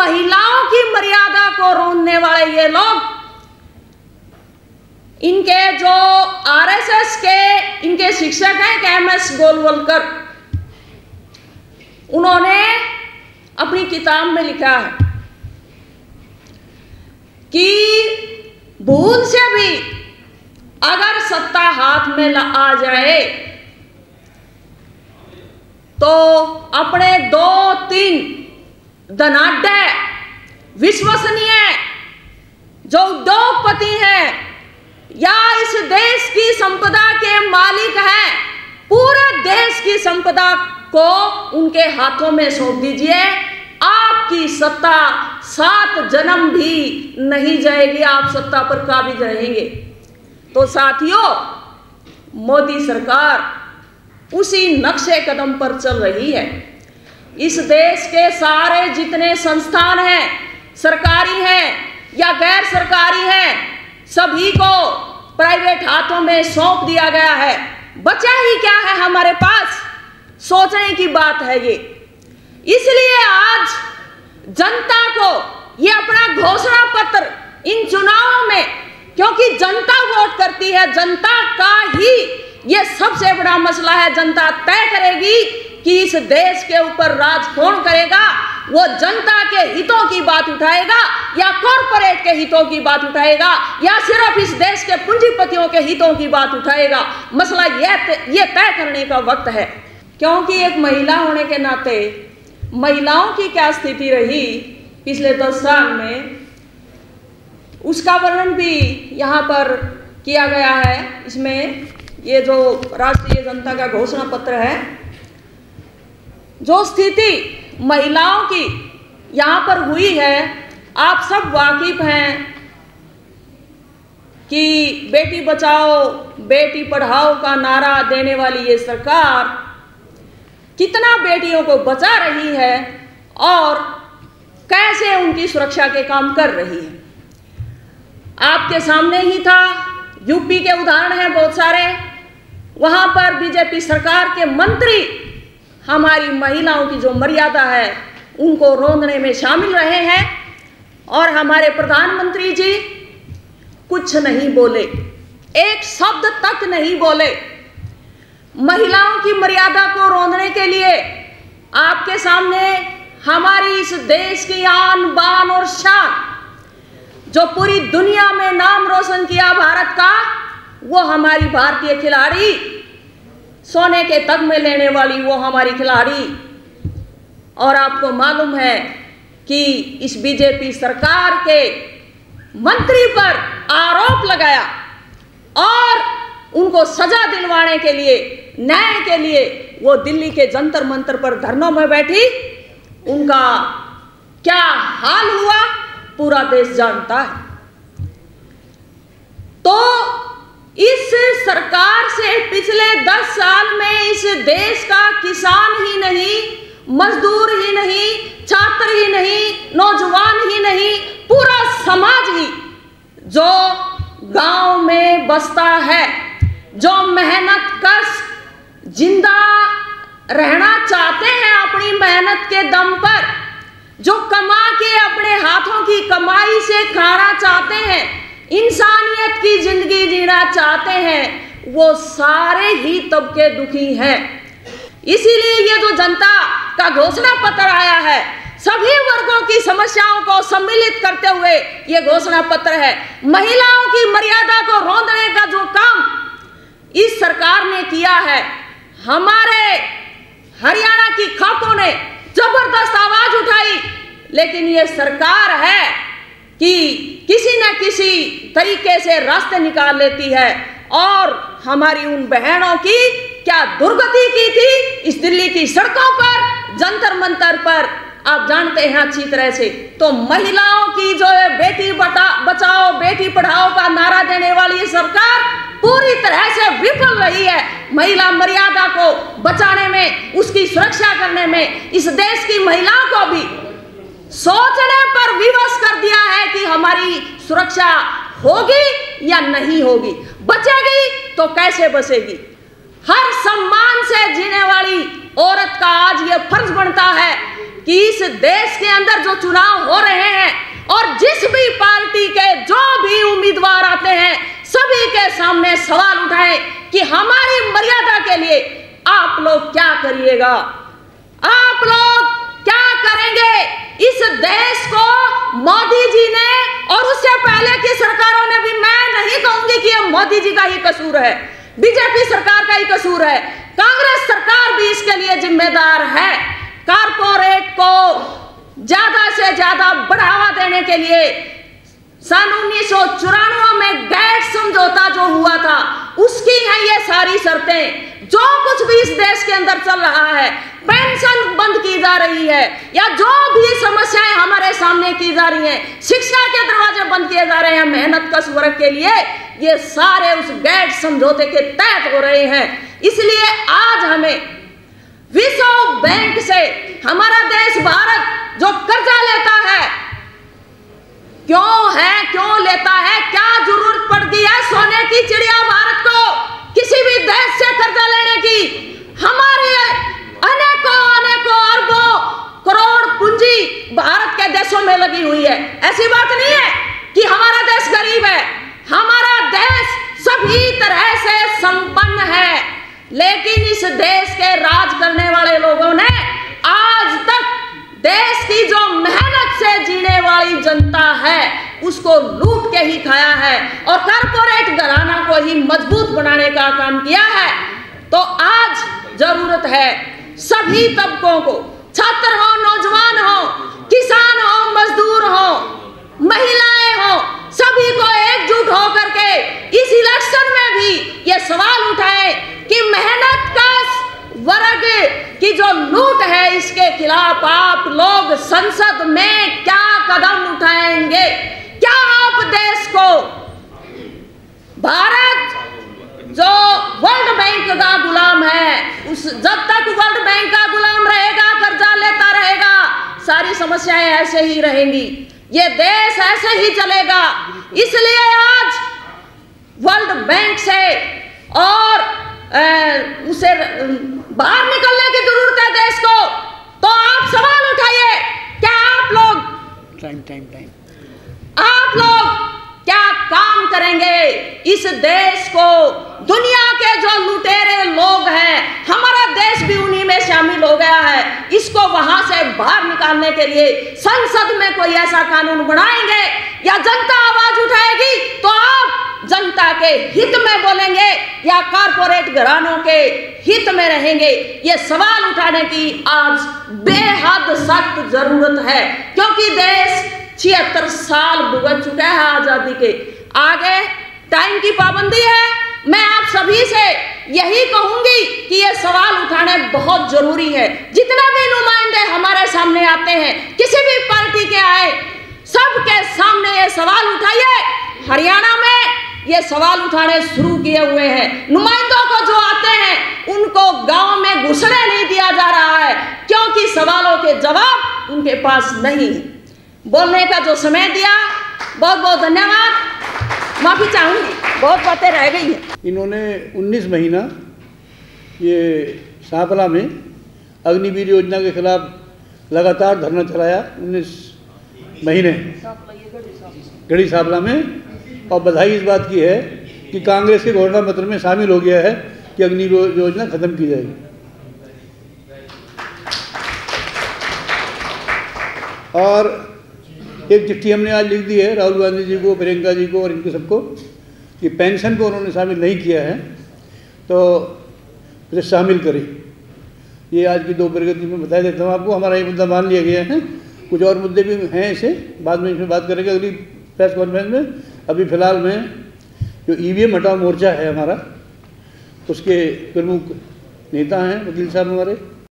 महिलाओं की मर्यादा को रोंदने वाले ये लोग, इनके जो आरएसएस के इनके शिक्षक हैं KMS गोलवलकर, उन्होंने अपनी किताब में लिखा है कि भूल से भी अगर सत्ता हाथ में आ जाए तो अपने 2-3 धनाढ्य विश्वसनीय जो उद्योगपति हैं या इस देश की संपदा के मालिक हैं, पूरे देश की संपदा को उनके हाथों में सौंप दीजिए, आपकी सत्ता 7 जन्म भी नहीं जाएगी, आप सत्ता पर काबिज रहेंगे। तो साथियों, मोदी सरकार उसी नक्शे कदम पर चल रही है। इस देश के सारे जितने संस्थान हैं, सरकारी हैं या गैर सरकारी हैं, सभी को प्राइवेट हाथों में सौंप दिया गया है। बचा ही क्या है हमारे पास? सोचने की बात है ये। इसलिए आज जनता को ये अपना घोषणा पत्र इन चुनावों में, क्योंकि जनता वोट करती है, जनता का ही ये सबसे बड़ा मसला है। जनता तय करेगी कि इस देश के ऊपर राज कौन करेगा। वो जनता के हितों की बात उठाएगा या कॉरपोरेट के हितों की बात उठाएगा या सिर्फ इस देश के पूंजीपतियों के हितों की बात उठाएगा। मसला ये तय करने का वक्त है। क्योंकि एक महिला होने के नाते महिलाओं की क्या स्थिति रही पिछले 10 साल में, उसका वर्णन भी यहाँ पर किया गया है। इसमें ये जो राष्ट्रीय जनता का घोषणा पत्र है, जो स्थिति महिलाओं की यहाँ पर हुई है, आप सब वाकिफ हैं कि बेटी बचाओ बेटी पढ़ाओ का नारा देने वाली ये सरकार कितना बेटियों को बचा रही है और कैसे उनकी सुरक्षा के काम कर रही है। आपके सामने ही था, यूपी के उदाहरण हैं बहुत सारे। वहां पर बीजेपी सरकार के मंत्री हमारी महिलाओं की जो मर्यादा है उनको रोंदने में शामिल रहे हैं और हमारे प्रधानमंत्री जी कुछ नहीं बोले, एक शब्द तक नहीं बोले। महिलाओं की मर्यादा को रोंदने के लिए आपके सामने हमारी इस देश की आन बान और शान, जो पूरी दुनिया में नाम रोशन किया भारत का, वो हमारी भारतीय खिलाड़ी, सोने के तगमे लेने वाली वो हमारी खिलाड़ी। और आपको मालूम है कि इस बीजेपी सरकार के मंत्री पर आरोप लगाया और उनको सजा दिलवाने के लिए, न्याय के लिए वो दिल्ली के जंतर मंतर पर धरनों में बैठी। उनका क्या हाल हुआ पूरा देश जानता है। तो इस सरकार से पिछले 10 साल में इस देश का किसान ही नहीं, मजदूर ही नहीं, छात्र ही नहीं, नौजवान ही नहीं, पूरा समाज ही जो गांव में बसता है, जो मेहनत कश जिंदा रहना चाहते हैं अपनी मेहनत के दम पर, जो कमा के अपने हाथों की कमाई से खाना चाहते हैं, इंसानियत की जिंदगी जीना चाहते हैं, वो सारे ही तबके दुखी हैं। इसीलिए ये जो जनता का घोषणा पत्र आया है, सभी वर्गों की समस्याओं को सम्मिलित करते हुए ये घोषणा पत्र है। महिलाओं की मर्यादा को रोंदने का जो काम इस सरकार ने किया है, हमारे हरियाणा की खापों ने जबरदस्त आवाज उठाई, लेकिन ये सरकार है कि किसी न किसी तरीके से रास्ते निकाल लेती है। और हमारी उन बहनों की क्या दुर्गति की थी इस दिल्ली की सड़कों पर, जंतर मंतर पर, आप जानते हैं अच्छी तरह से। तो महिलाओं की जो है बेटी बचाओ बेटी पढ़ाओ का नारा देने वाली सरकार पूरी तरह से विफल रही है। महिला मर्यादा को बचाने में, उसकी सुरक्षा करने में, इस देश की महिलाओं को भी सोचने पर विवश कर दिया है कि हमारी सुरक्षा होगी या नहीं होगी, बचेगी तो कैसे बचेगी। हर सम्मान से जीने वाली औरत का आज ये फर्ज बनता है कि इस देश के अंदर जो चुनाव हो सामने सवाल उठाए कि हमारी मर्यादा के लिए आप लोग क्या करिएगा, आप लोग क्या करेंगे। इस देश को मोदी जी ने और उससे पहले की सरकारों ने भी, मैं नहीं कहूंगी कि ये मोदी जी का ही कसूर है, बीजेपी सरकार का ही कसूर है, कांग्रेस सरकार भी इसके लिए जिम्मेदार है। कारपोरेट को ज्यादा से ज्यादा बढ़ावा देने के लिए सन 1994 में गैट समझौता जो हुआ था, उसकी हैं ये सारी शर्तें। जो कुछ भी इस देश के अंदर चल रहा है, पेंशन बंद की जा रही है या जो भी समस्याएं हमारे सामने की जा रही हैं, शिक्षा के दरवाजे बंद किए जा रहे हैं मेहनत कश वर्ग के लिए, ये सारे उस गैट समझौते के तहत हो रहे हैं। इसलिए आज हमें विश्व बैंक से हमारा देश भारत जो कर्जा लेता है, क्यों लेता है, क्या जरूरत पड़ गई है सोने की चिड़िया भारत को किसी भी देश से कर्जा लेने की। हमारे अनेकों अरबों करोड़ पूंजी भारत के देशों में लगी हुई है। ऐसी बात नहीं है कि हमारा देश गरीब है, हमारा देश सभी तरह से संपन्न है, लेकिन इस देश के राज करने वाले लोगों ने आज तक देश की जो मेहनत से जीने वाली जनता है उसको लूट के ही खाया है और कारपोरेट घराना को ही मजबूत बनाने का काम किया है। तो आज जरूरत है सभी तबकों को, छात्र हो, नौजवान हो, किसान हो, मजदूर हो, महिलाएं हो, सभी को एकजुट होकर के इस इलेक्शन में भी ये सवाल उठाए कि मेहनत का वर्ग की जो लूट है इसके खिलाफ आप लोग संसद में क्या कदम उठाएंगे। क्या आप देश को, भारत जो वर्ल्ड बैंक का गुलाम है, उस जब तक वर्ल्ड बैंक का गुलाम रहेगा, कर्जा लेता रहेगा, सारी समस्याएं ऐसे ही रहेंगी, ये देश ऐसे ही चलेगा। इसलिए आज वर्ल्ड बैंक से और उसे बाहर निकलने की जरूरत है देश को। तो आप सवाल उठाइए, क्या आप लोग आप लोग क्या काम करेंगे इस देश को, दुनिया के जो लुटेरे लोग हैं, हमारा देश भी उन्हीं में शामिल हो गया है, इसको वहां से बाहर निकालने के लिए संसद में कोई ऐसा कानून बनाएंगे या जनता आवाज उठाएगी तो आप जनता के हित में बोलेंगे या कारपोरेट घरानों के हित में रहेंगे। ये सवाल उठाने की आज बेहद सख्त जरूरत है, क्योंकि देश 76 साल भुगत चुका है आजादी के, आगे टाइम की पाबंदी है। मैं आप सभी से यही कहूंगी कि ये सवाल उठाने बहुत जरूरी है। जितना भी नुमाइंदे हमारे सामने आते हैं, किसी भी पार्टी के आए, सबके सामने ये सवाल उठाइए। हरियाणा में ये सवाल उठाने शुरू किए हुए हैं, नुमाइंदों को जो आते हैं उनको गांव में घुसने नहीं दिया जा रहा है, क्योंकि सवालों के जवाब उनके पास नहीं। बोलने का जो समय दिया, बहुत बहुत धन्यवाद। माफी चाहूंगी, बहुत बातें रह गई हैं। इन्होंने 19 महीना ये सांपला में अग्निवीर योजना के खिलाफ लगातार धरना चलाया, 19 महीने गढ़ी सांपला में। और बधाई इस बात की है कि कांग्रेस के घोषणा पत्र में शामिल हो गया है कि अग्निवीर योजना खत्म की जाएगी। और एक चिट्ठी हमने आज लिख दी है राहुल गांधी जी को, प्रियंका जी को और इनको सबको कि पेंशन को उन्होंने शामिल नहीं किया है तो उसे शामिल करें। ये आज की 2 प्रगति में बता देता हूँ आपको। हमारा ये मुद्दा मान लिया गया है, कुछ और मुद्दे भी हैं, इसे बाद में इसमें बात करेंगे अगली प्रेस कॉन्फ्रेंस में। अभी फिलहाल में जो EVM हटाओ मोर्चा है हमारा, उसके प्रमुख नेता हैं वकील साहब हमारे,